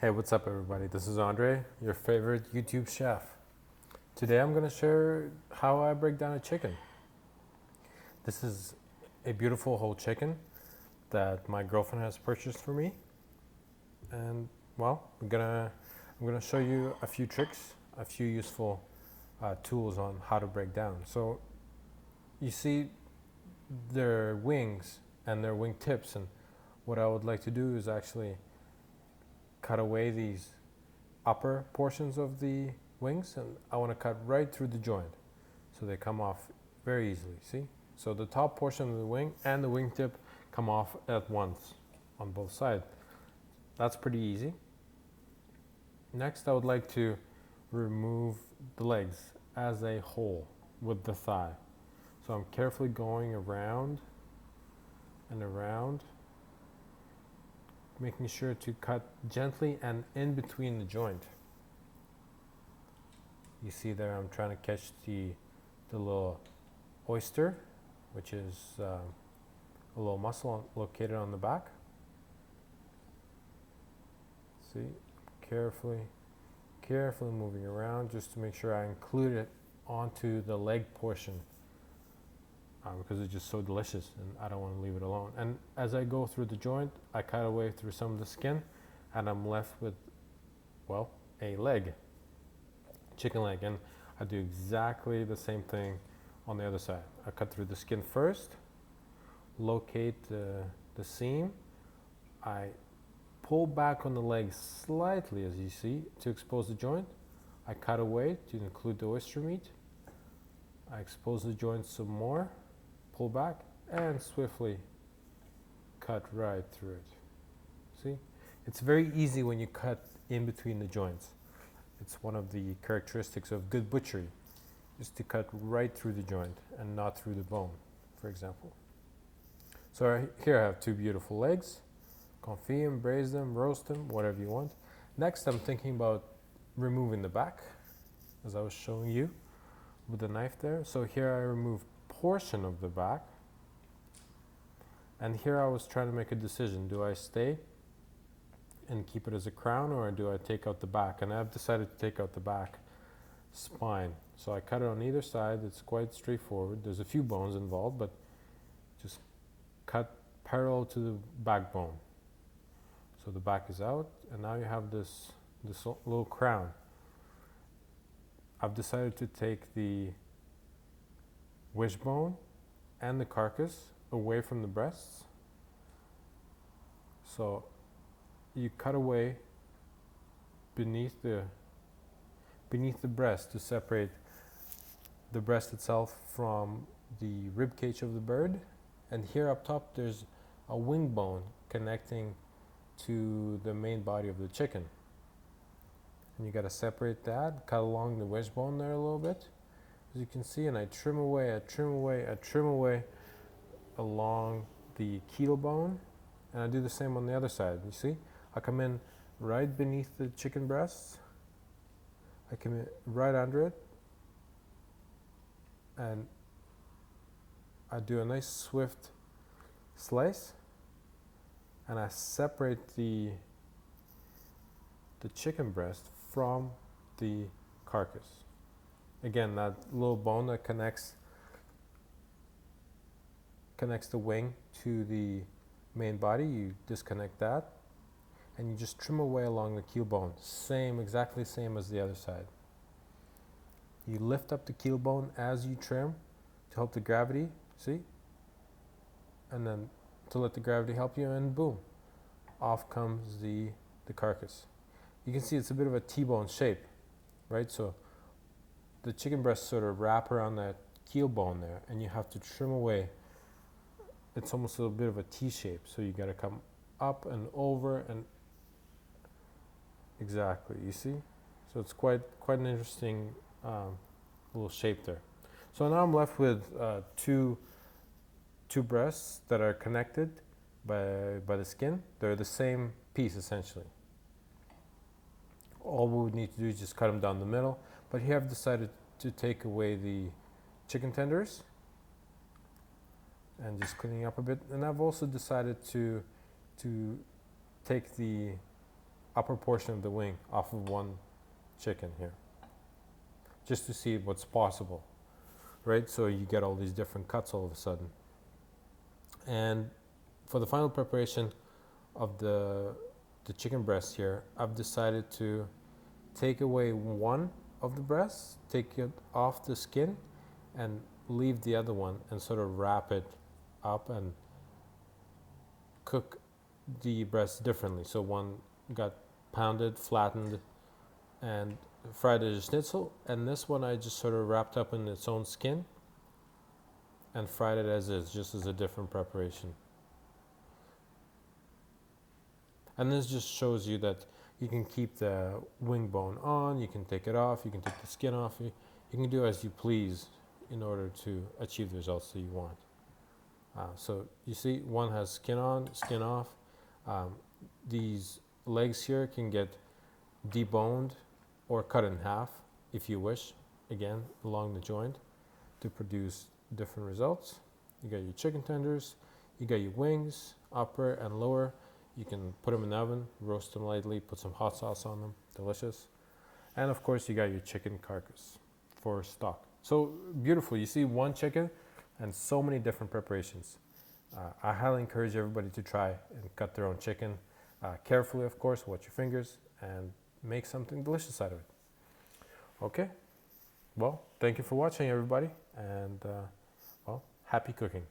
Hey, what's up, everybody? This is Andre, your favorite YouTube chef. Today I'm going to share how I break down a chicken. This is a beautiful whole chicken that my girlfriend has purchased for me. And, well, I'm gonna show you a few tricks, a few useful tools on how to break down. So, you see their wings and their wing tips, and what I would like to do is actually cut away these upper portions of the wings, and I want to cut right through the joint so they come off very easily. See, so the top portion of the wing and the wingtip come off at once on both sides. That's pretty easy. Next, I would like to remove the legs as a whole with the thigh. So I'm carefully going around and around, making sure to cut gently and in between the joint. You see there, I'm trying to catch the little oyster, which is a little muscle located on the back. See, carefully moving around just to make sure I include it onto the leg portion because it's just so delicious and I don't want to leave it alone. And as I go through the joint, I cut away through some of the skin and I'm left with, well, a leg, chicken leg. And I do exactly the same thing on the other side. I cut through the skin first, locate the seam. I pull back on the leg slightly, as you see, to expose the joint. I cut away to include the oyster meat. I expose the joint some more, pull back, and swiftly cut right through it. See? It's very easy when you cut in between the joints. It's one of the characteristics of good butchery, is to cut right through the joint and not through the bone, for example. So here I have two beautiful legs. Confit them, braise them, roast them, whatever you want. Next, I'm thinking about removing the back, as I was showing you with the knife there. So here I remove portion of the back. And here I was trying to make a decision. Do I stay and keep it as a crown, or do I take out the back? And I've decided to take out the back spine. So I cut it on either side. It's quite straightforward. There's a few bones involved, but just cut parallel to the backbone. So the back is out, and now you have this little crown. I've decided to take the wishbone and the carcass away from the breasts. So you cut away beneath the breast to separate the breast itself from the rib cage of the bird. And here up top there's a wing bone connecting to the main body of the chicken. And you got to separate that, cut along the wishbone there a little bit, as you can see, and I trim away along the keel bone, and I do the same on the other side. You see, I come in right beneath the chicken breasts, I come in right under it, and I do a nice swift slice, and I separate the chicken breast from the carcass. Again, that little bone that connects the wing to the main body, you disconnect that, and you just trim away along the keel bone. Exactly same as the other side. You lift up the keel bone as you trim to help the gravity, see? And then to let the gravity help you, and boom, off comes the carcass. You can see it's a bit of a T-bone shape, right? So the chicken breasts sort of wrap around that keel bone there, and you have to trim away. It's almost a bit of a T shape, so you got to come up and over, and exactly, you see? So it's quite an interesting little shape there. So now I'm left with two breasts that are connected by the skin. They're the same piece essentially. All we would need to do is just cut them down the middle. But here I've decided to take away the chicken tenders and just cleaning up a bit. And I've also decided to take the upper portion of the wing off of one chicken here, just to see what's possible, right? So you get all these different cuts all of a sudden. And for the final preparation of the chicken breast here, I've decided to take away one of the breasts, take it off the skin, and leave the other one and sort of wrap it up and cook the breast differently. So one got pounded, flattened, and fried as a schnitzel, and this one I just sort of wrapped up in its own skin and fried it as is, just as a different preparation. And this just shows you that you can keep the wing bone on, you can take it off, you can take the skin off, you can do as you please in order to achieve the results that you want. So you see, one has skin on, skin off. These legs here can get deboned or cut in half if you wish, again, along the joint to produce different results. You got your chicken tenders, you got your wings, upper and lower. You can put them in the oven, roast them lightly, put some hot sauce on them, delicious. And of course you got your chicken carcass for stock. So beautiful, you see one chicken and so many different preparations. I highly encourage everybody to try and cut their own chicken. Carefully, of course, watch your fingers and make something delicious out of it. Okay, well, thank you for watching everybody, and well, happy cooking.